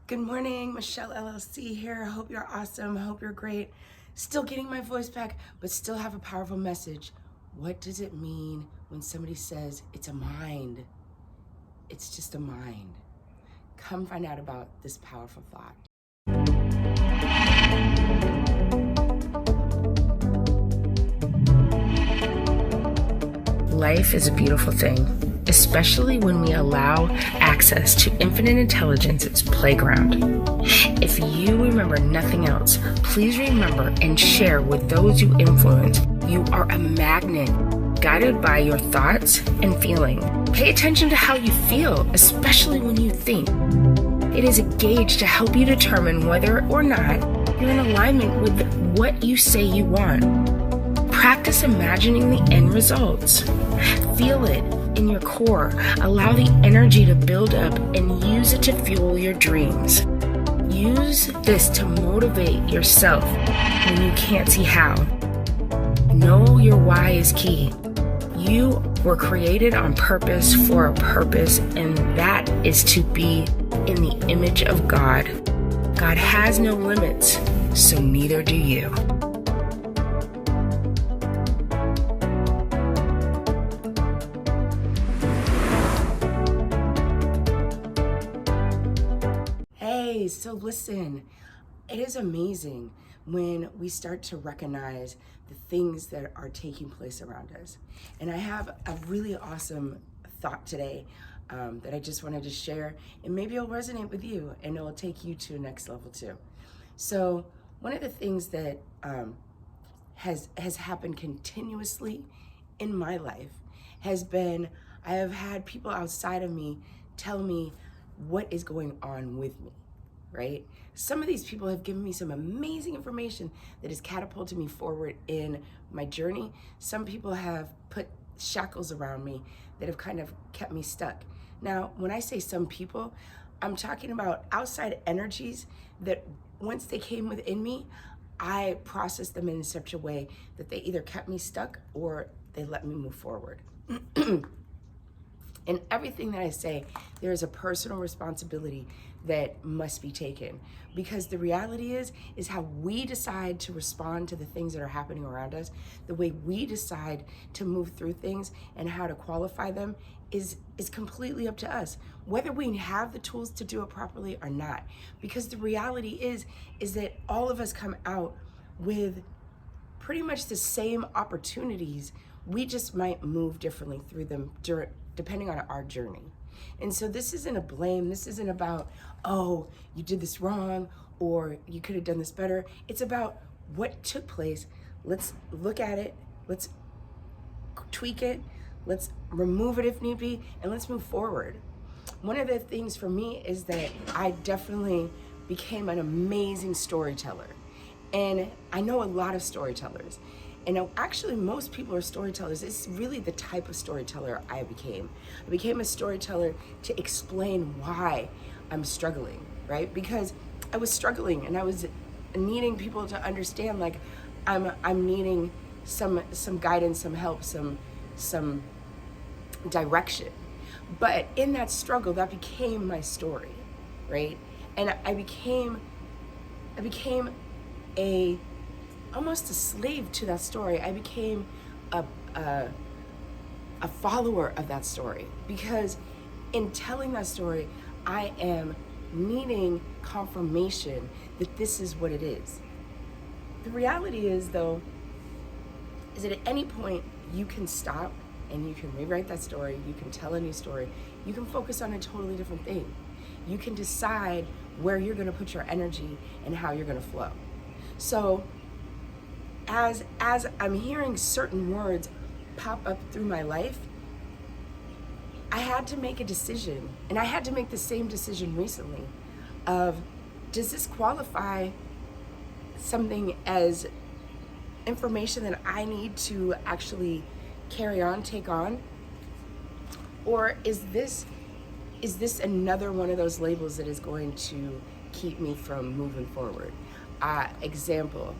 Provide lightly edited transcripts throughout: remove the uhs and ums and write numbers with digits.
Good morning, Michelle LLC here. I hope you're awesome. I hope you're great. Still getting my voice back, but still have a powerful message. What does it mean when somebody says it's a mind? It's just a mind. Come find out about this powerful thought. Life is a beautiful thing, especially when we allow access to infinite intelligence's playground. If you remember nothing else, please remember and share with those you influence. You are a magnet, guided by your thoughts and feeling. Pay attention to how you feel, especially when you think. It is a gauge to help you determine whether or not you're in alignment with what you say you want. Practice imagining the end results. Feel it in your core. Allow the energy to build up and use it to fuel your dreams. Use this to motivate yourself when you can't see how. Know your why is key. You were created on purpose for a purpose, and that is to be in the image of God. God has no limits, so neither do you. So listen, it is amazing when we start to recognize the things that are taking place around us. And I have a really awesome thought today that I just wanted to share, and maybe it'll resonate with you and it'll take you to the next level too. So one of the things that has happened continuously in my life has been, I have had people outside of me tell me what is going on with me. Right? Some of these people have given me some amazing information that has catapulted me forward in my journey. Some people have put shackles around me that have kind of kept me stuck. Now, when I say some people, I'm talking about outside energies that once they came within me, I processed them in such a way that they either kept me stuck or they let me move forward. In everything that I say, there is a personal responsibility that must be taken, because the reality is how we decide to respond to the things that are happening around us, the way we decide to move through things and how to qualify them is completely up to us, whether we have the tools to do it properly or not. Because the reality is that all of us come out with pretty much the same opportunities. We just might move differently through them depending on our journey. And so this isn't a blame. This isn't about, oh, you did this wrong or you could have done this better. It's about what took place. Let's look at it. Let's tweak it. Let's remove it if need be, and let's move forward. One of the things for me is that I definitely became an amazing storyteller. And I know a lot of storytellers. And actually, most people are storytellers. It's really the type of storyteller I became. I became a storyteller to explain why I'm struggling, right? Because I was struggling and I was needing people to understand, like, I'm needing some guidance, some help, some direction. But in that struggle, that became my story, right? And I became almost a slave to that story. I became a follower of that story, because in telling that story, I am needing confirmation that this is what it is. The reality is, though, is that at any point you can stop and you can rewrite that story, you can tell a new story, you can focus on a totally different thing. You can decide where you're gonna put your energy and how you're gonna flow. So as I'm hearing certain words pop up through my life, I had to make a decision, and I had to make the same decision recently of, does this qualify something as information that I need to actually carry on, take on? Or is this another one of those labels that is going to keep me from moving forward? Example,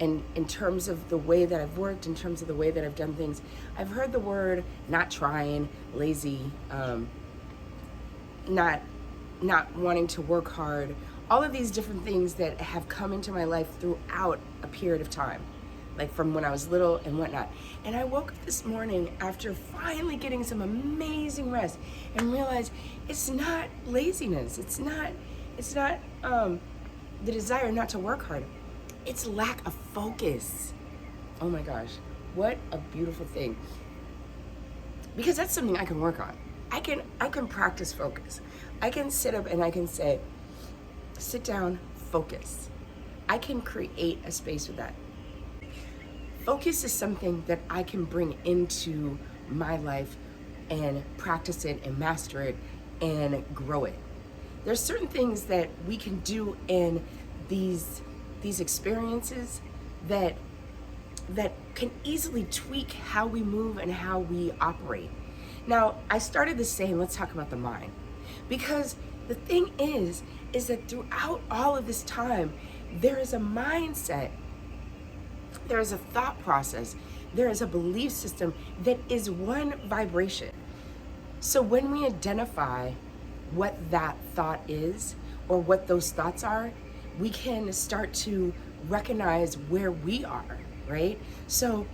and in terms of the way that I've worked, in terms of the way that I've done things, I've heard the word not trying, lazy, not not wanting to work hard, all of these different things that have come into my life throughout a period of time, like from when I was little and whatnot. And I woke up this morning after finally getting some amazing rest and realized it's not laziness. It's not the desire not to work hard. It's lack of focus. Oh my gosh, what a beautiful thing. Because that's something I can work on. I can practice focus. I can sit up and I can say, sit down, focus. I can create a space with that. Focus is something that I can bring into my life and practice it and master it and grow it. There's certain things that we can do in these experiences that can easily tweak how we move and how we operate. Now, I started this saying, let's talk about the mind. Because the thing is that throughout all of this time, there is a mindset, there is a thought process, there is a belief system that is one vibration. So when we identify what that thought is or what those thoughts are, we can start to recognize where we are, right? So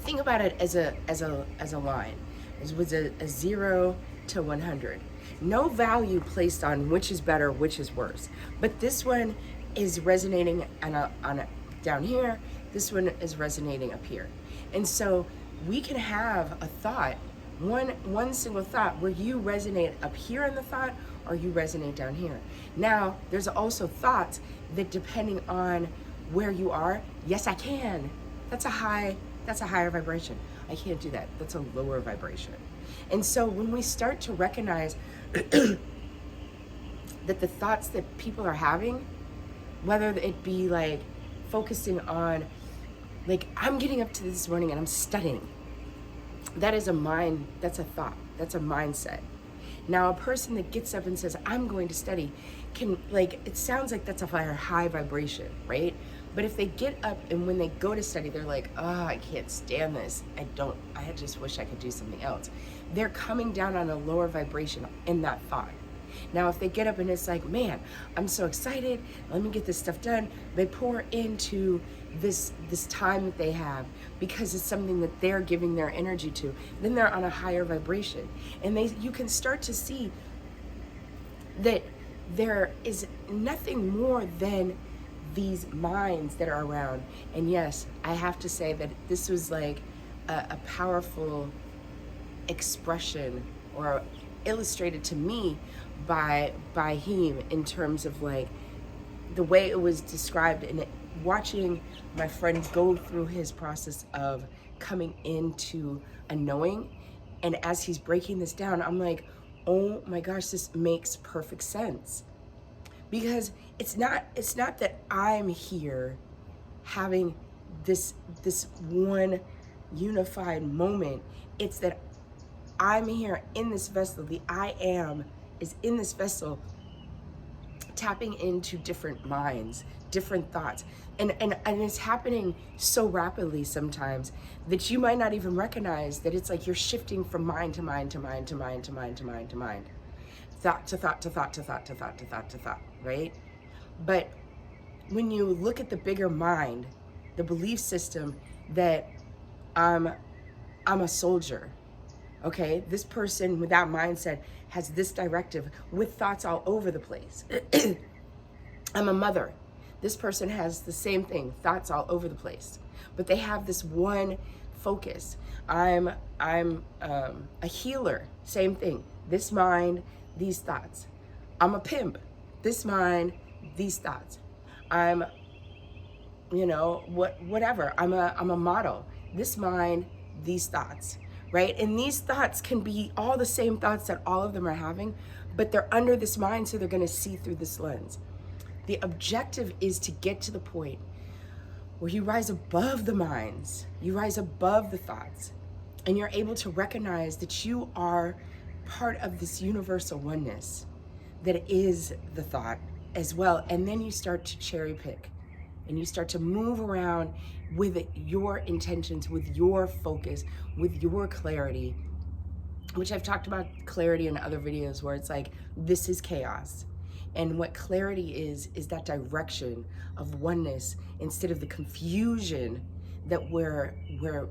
think about it as a line. It was a 0 to 100. No value placed on which is better, which is worse. But this one is resonating on a down here. This one is resonating up here. And so we can have a thought, one single thought where you resonate up here in the thought or you resonate down here. Now, there's also thoughts that depending on where you are, yes, I can. That's a higher vibration. I can't do that. That's a lower vibration. And so when we start to recognize that the thoughts that people are having, whether it be like focusing on, like I'm getting up to this morning and I'm studying. That is a mind, that's a thought, that's a mindset. Now a person that gets up and says, I'm going to study, can, like, it sounds like that's a high vibration, right? But if they get up and when they go to study, they're like, oh, I can't stand this. I just wish I could do something else. They're coming down on a lower vibration in that thought. Now, if they get up and it's like, man, I'm so excited, let me get this stuff done, they pour into this time that they have because it's something that they're giving their energy to, then they're on a higher vibration. And you can start to see that there is nothing more than these minds that are around. And yes, I have to say that this was like a powerful expression or illustrated to me by him in terms of like the way it was described and watching my friend go through his process of coming into a knowing. And as he's breaking this down, I'm like, oh my gosh, this makes perfect sense. Because it's not that I'm here having this one unified moment. It's that I'm here in this vessel. The I am is in this vessel, tapping into different minds, different thoughts. And it's happening so rapidly sometimes that you might not even recognize that it's like you're shifting from mind to mind to mind to mind to mind to mind to mind. Thought to thought to thought to thought to thought to thought to thought, right? But when you look at the bigger mind, the belief system that I'm a soldier, okay? This person with that mindset has this directive with thoughts all over the place. I'm a mother. This person has the same thing, thoughts all over the place, but they have this one focus. I'm a healer, same thing. This mind, these thoughts. I'm a pimp. This mind, these thoughts. I'm, whatever. I'm a model. This mind, these thoughts, right? And these thoughts can be all the same thoughts that all of them are having, but they're under this mind, so they're going to see through this lens. The objective is to get to the point where you rise above the minds, you rise above the thoughts, and you're able to recognize that you are part of this universal oneness that is the thought as well. And then you start to cherry pick and you start to move around with your intentions, with your focus, with your clarity, which I've talked about clarity in other videos, where it's like, this is chaos. And what clarity is that direction of oneness instead of the confusion that we're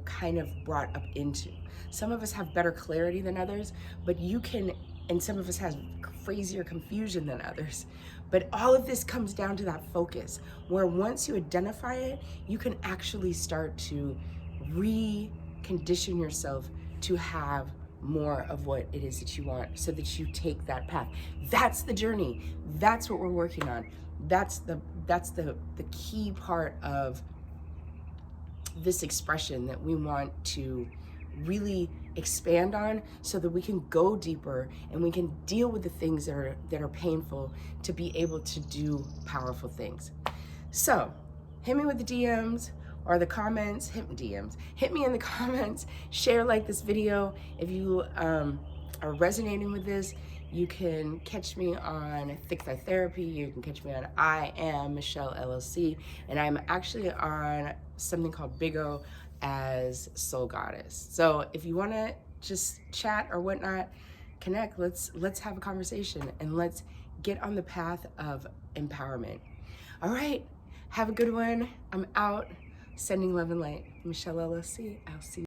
kind of brought up into. Some of us have better clarity than others, but you can, and some of us have crazier confusion than others. But all of this comes down to that focus, where once you identify it, you can actually start to recondition yourself to have more of what it is that you want, so that you take that path. That's the journey. That's what we're working on. That's the key part of this expression that we want to really expand on, so that we can go deeper and we can deal with the things that are painful to be able to do powerful things. So hit me with the DMs or the comments. Hit me in the comments. Share, like this video if you are resonating with this. You can catch me on Thick Thigh Therapy. You can catch me on I Am Michelle LLC, and I'm actually on something called Big O as Soul Goddess. So if you want to just chat or whatnot, connect. Let's have a conversation, and let's get on the path of empowerment. All right, have a good one. I'm out. Sending love and light. Michelle LLC. I'll see you.